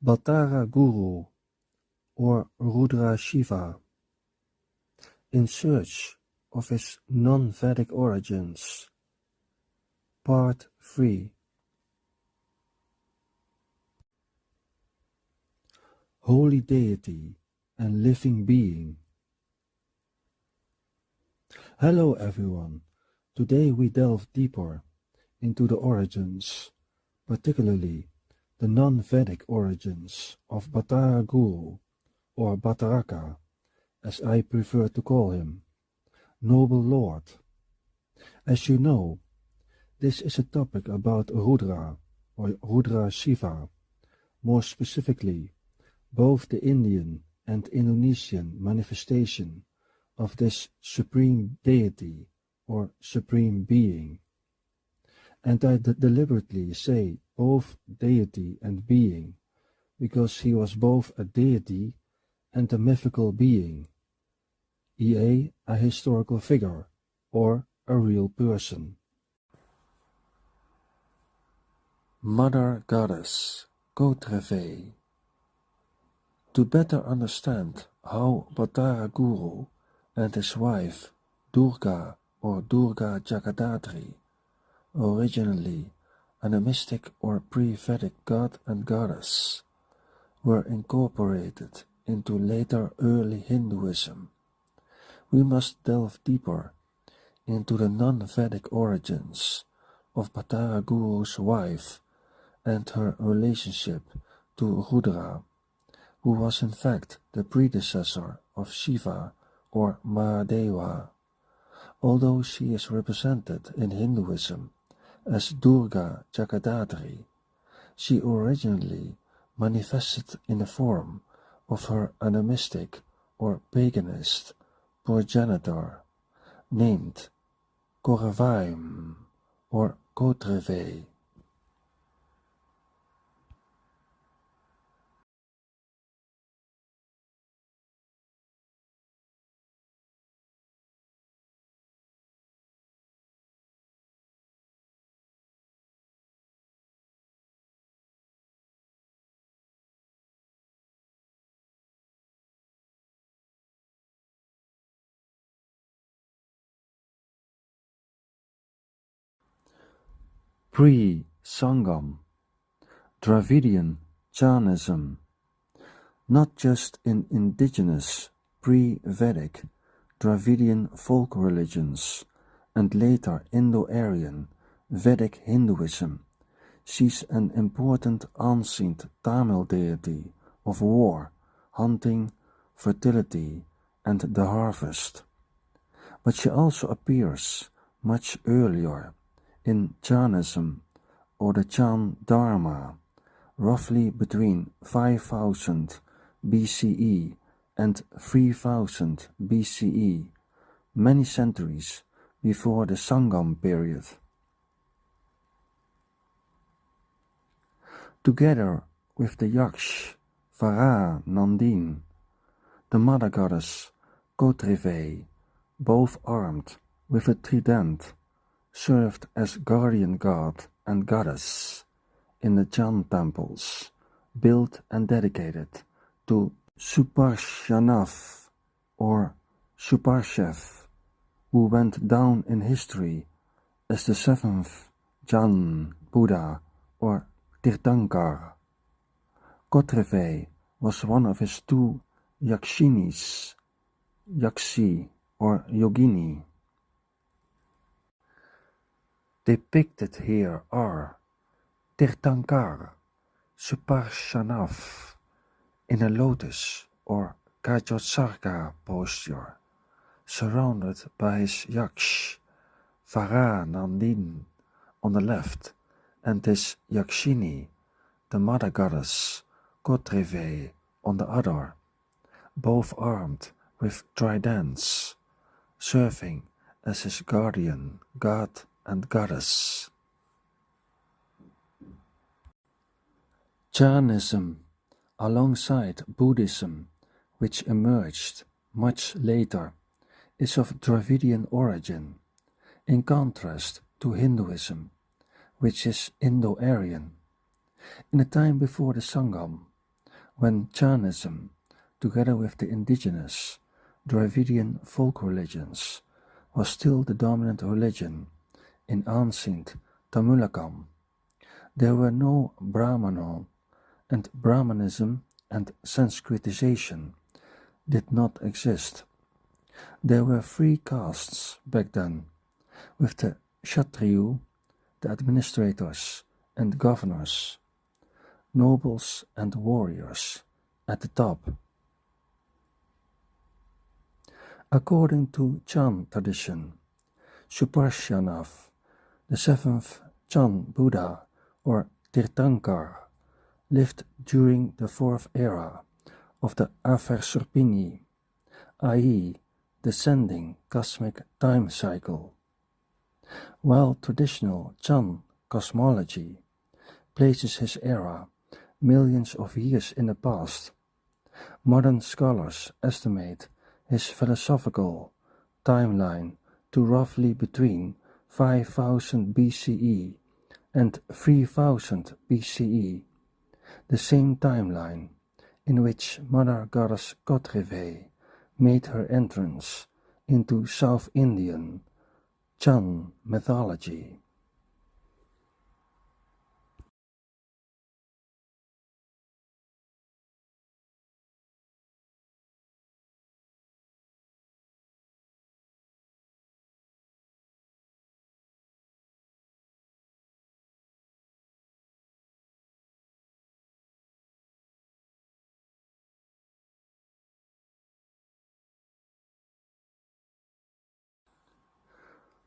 BATARA Guru, or RUDRA-SHIVA, in search of his non-Vedic origins. Part 3. Holy Deity and Living Being. Hello everyone. Today we delve deeper into the origins, particularly the non-Vedic origins of BATARA Guru, or Bataraka, as I prefer to call him, Noble Lord. As you know, this is a topic about Rudra, or RUDRA-SHIVA, more specifically, both the Indian and Indonesian manifestation of this supreme deity, or supreme being. And I deliberately say both deity and being, because he was both a deity and a mythical being, e.a. a historical figure, or a real person. Mother Goddess, KOTRAVAI. To better understand how Batara Guru and his wife, Durga or Durga Jagadadri, originally animistic or pre-Vedic god and goddess, were incorporated into later early Hinduism, we must delve deeper into the non-Vedic origins of Batara Guru's wife and her relationship to Rudra, who was in fact the predecessor of Shiva or Mahadeva, although she is represented in Hinduism as Durga Jagadadri. She originally manifested in the form of her animistic or paganist progenitor, named KOTRAVAI or KOTRAVAI. Pre-Sangam, Dravidian Jainism, not just in indigenous pre-Vedic Dravidian folk religions and later Indo-Aryan Vedic Hinduism, sees an important ancient Tamil deity of war, hunting, fertility, and the harvest. But she also appears much earlier in Jainism or the Jain Dharma, roughly between 5000 BCE and 3000 BCE, many centuries before the Sangam period. Together with the Yaksh, Vara Nandin, the mother goddess KOTRAVAI, both armed with a trident, served as guardian god and goddess in the Jan temples, built and dedicated to Suparshanath or Suparshev, who went down in history as the seventh Jan Buddha or Tirthankar. KOTRAVAI was one of his two Yakshinis, Yakshi or Yogini. Depicted here are Tirthankar, Suparshanath, in a lotus or Kajotsarga posture, surrounded by his Yaksh, Varaṇādin, on the left, and his Yakshini, the mother goddess, KOTRAVAI, on the other, both armed with tridents, serving as his guardian god and goddess. Jainism, alongside Buddhism, which emerged much later, is of Dravidian origin, in contrast to Hinduism, which is Indo-Aryan. In the time before the Sangam, when Jainism, together with the indigenous Dravidian folk religions, was still the dominant religion in ancient Tamilakam, there were no Brahmanas, and Brahmanism and Sanskritization did not exist. There were three castes back then, with the Kshatriyu, the administrators and governors, nobles and warriors at the top. According to Jan tradition, Suparshanath, the seventh Jan Buddha or Tirthankar, lived during the fourth era of the Avarsarpini, i.e. descending cosmic time cycle. While traditional Jan cosmology places his era millions of years in the past, modern scholars estimate his philosophical timeline to roughly between 5000 BCE and 3000 BCE, the same timeline in which Mother Goddess KOTRAVAI made her entrance into South Indian Jan mythology.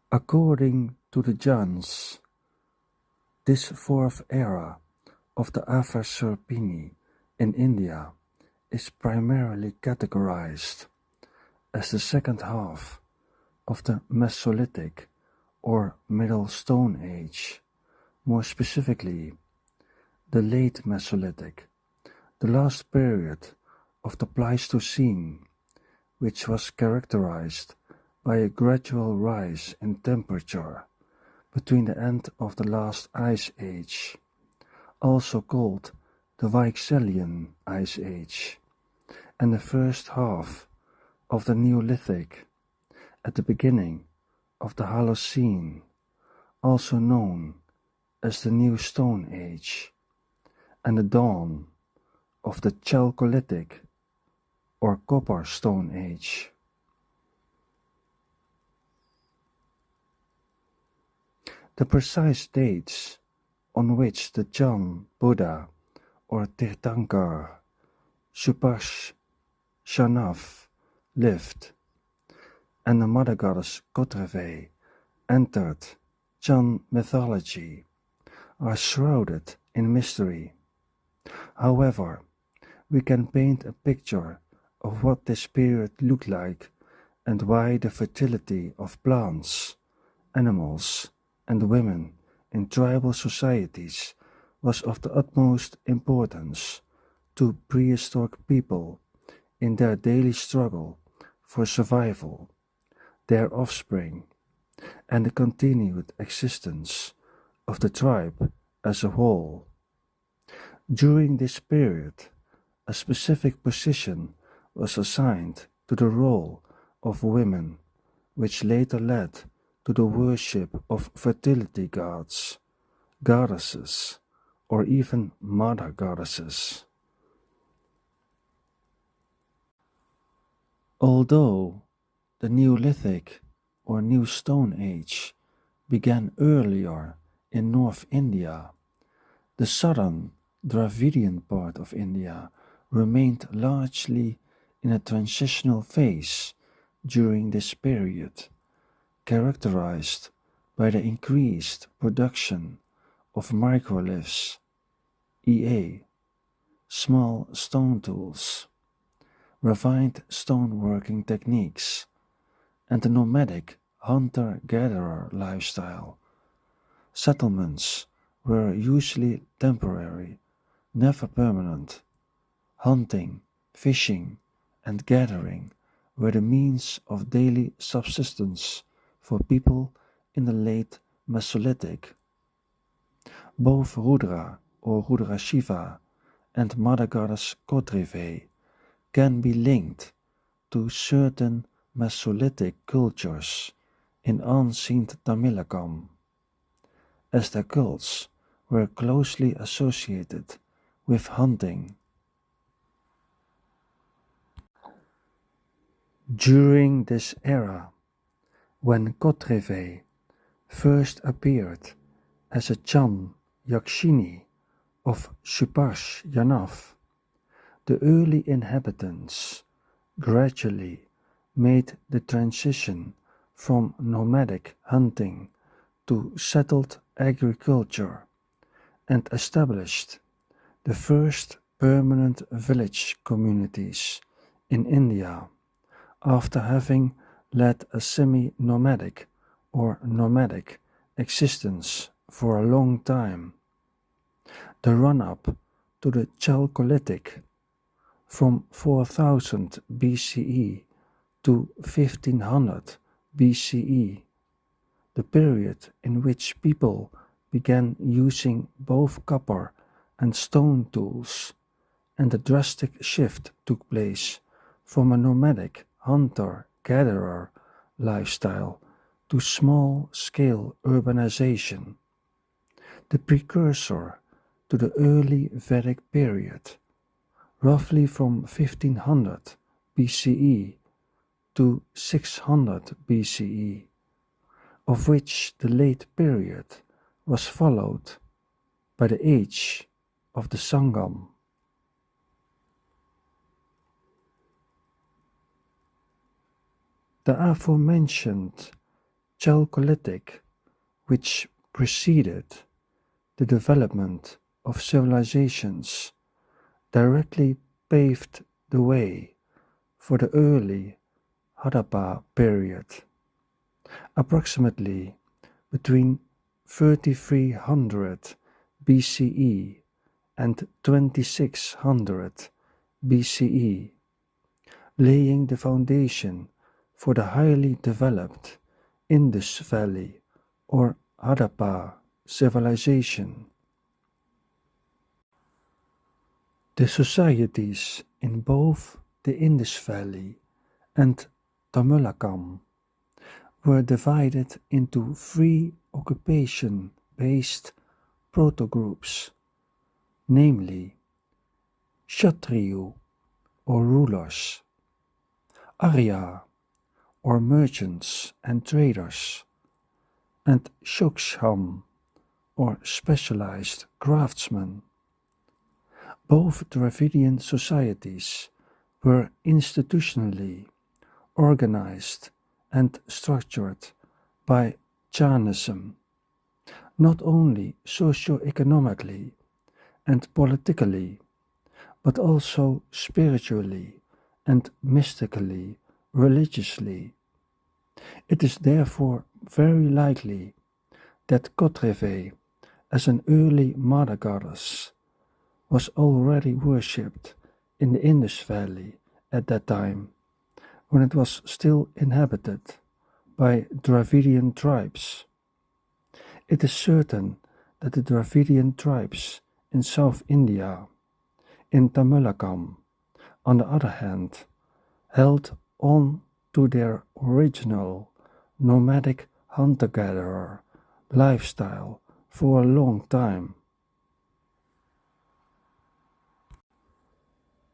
According to the Jans, this fourth era of the Avarsarpini in India is primarily categorized as the second half of the Mesolithic or Middle Stone Age, more specifically the late Mesolithic, the last period of the Pleistocene, which was characterized by a gradual rise in temperature between the end of the last ice age, also called the Weichselian Ice Age, and the first half of the Neolithic, at the beginning of the Holocene, also known as the New Stone Age, and the dawn of the Chalcolithic or Copper Stone Age. The precise dates on which the Jan Buddha or Tirthankar Suparshanath lived and the mother goddess KOTRAVAI entered Jan mythology are shrouded in mystery. However, we can paint a picture of what this period looked like and why the fertility of plants, animals, and women in tribal societies was of the utmost importance to prehistoric people in their daily struggle for survival, their offspring, and the continued existence of the tribe as a whole. During this period, a specific position was assigned to the role of women, which later led to the worship of fertility gods, goddesses, or even mother goddesses. Although the Neolithic or New Stone Age began earlier in North India, the southern Dravidian part of India remained largely in a transitional phase during this period, characterized by the increased production of microliths, e.a., small stone tools, refined stoneworking techniques, and the nomadic hunter-gatherer lifestyle. Settlements were usually temporary, never permanent. Hunting, fishing, and gathering were the means of daily subsistence for people in the late Mesolithic. Both Rudra or RUDRA-SHIVA and Mother Goddess KOTRAVAI can be linked to certain Mesolithic cultures in ancient Tamoriṃ, as their cults were closely associated with hunting. During this era, when KOTRAVAI first appeared as a Chan Yakshini of Suparsh, the early inhabitants gradually made the transition from nomadic hunting to settled agriculture and established the first permanent village communities in India after having led a semi-nomadic or nomadic existence for a long time. The run-up to the Chalcolithic from 4000 BCE to 1500 BCE, the period in which people began using both copper and stone tools, and a drastic shift took place from a nomadic hunter-gatherer lifestyle to small-scale urbanization, the precursor to the early Vedic period, roughly from 1500 BCE to 600 BCE, of which the late period was followed by the age of the Sangam. The aforementioned Chalcolithic, which preceded the development of civilizations, directly paved the way for the early Harappa period, approximately between 3300 BCE and 2600 BCE, laying the foundation for the highly developed Indus Valley or Harappa civilization. The societies in both the Indus Valley and Tamoriṃ were divided into three occupation-based proto-groups, namely Kshatriyu or rulers, Arya or merchants and traders, and Shoksham or specialized craftsmen. Both Dravidian societies were institutionally organized and structured by Jainism, not only socio-economically and politically, but also spiritually and mystically, religiously. It is therefore very likely that KOTRAVAI, as an early mother goddess, was already worshipped in the Indus Valley at that time, when it was still inhabited by Dravidian tribes. It is certain that the Dravidian tribes in South India, in Tamoriṃ, on the other hand, held on to their original nomadic hunter-gatherer lifestyle for a long time.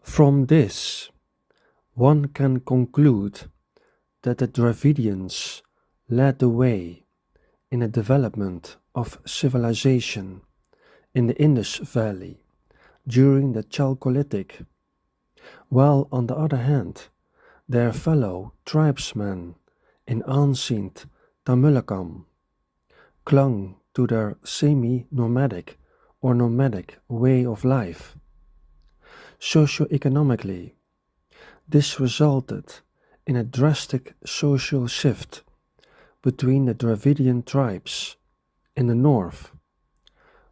From this, one can conclude that the Dravidians led the way in the development of civilization in the Indus Valley during the Chalcolithic, while on the other hand, their fellow tribesmen in ancient Tamoriṃ clung to their semi-nomadic or nomadic way of life. Socioeconomically, this resulted in a drastic social shift between the Dravidian tribes in the north,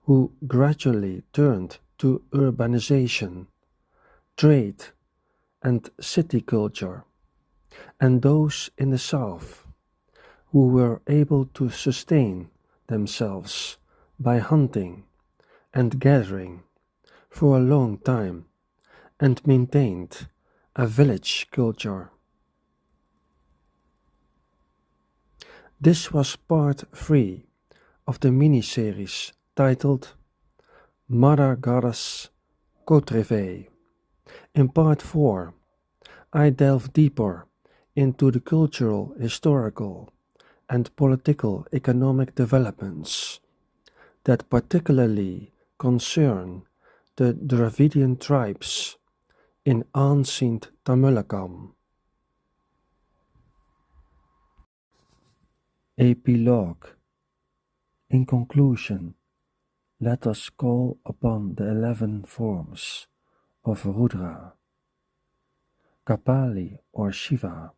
who gradually turned to urbanization, trade, and city culture, and those in the south, who were able to sustain themselves by hunting and gathering for a long time and maintained a village culture. This was part 3 of the mini-series titled Mother Goddess KOTRAVAI. In part 4, I delve deeper into the cultural, historical, and political economic developments that particularly concern the Dravidian tribes in ancient Tamoriṃ. Epilogue. In conclusion, let us call upon the 11 forms of Rudra, Kapali or Shiva,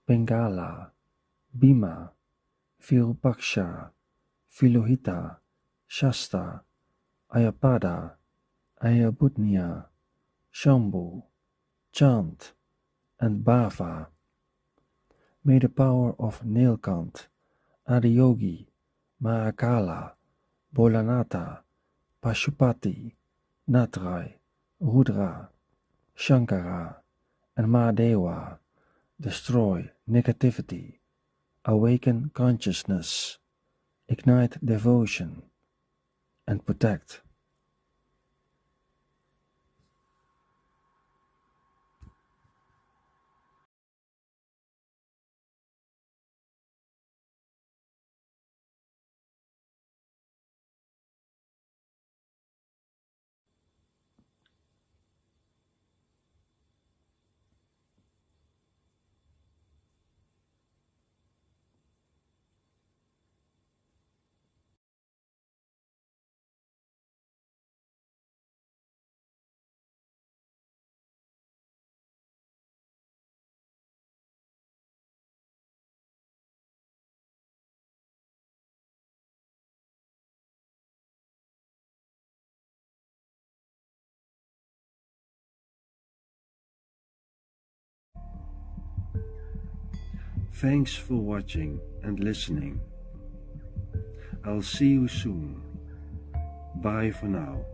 Pingala, Bhima, Virupaksha, Vilohita, Shasta, Ayapada, Ayabhutniya, Shambhu, Chant, and Bhava. May the power of Nilkant, Adiyogi, Mahakala, Bholanatha, Pashupati, Natrai, Rudra, Shankara, and Mahadeva destroy negativity, awaken consciousness, ignite devotion, and protect. Thanks for watching and listening. I'll see you soon. Bye for now.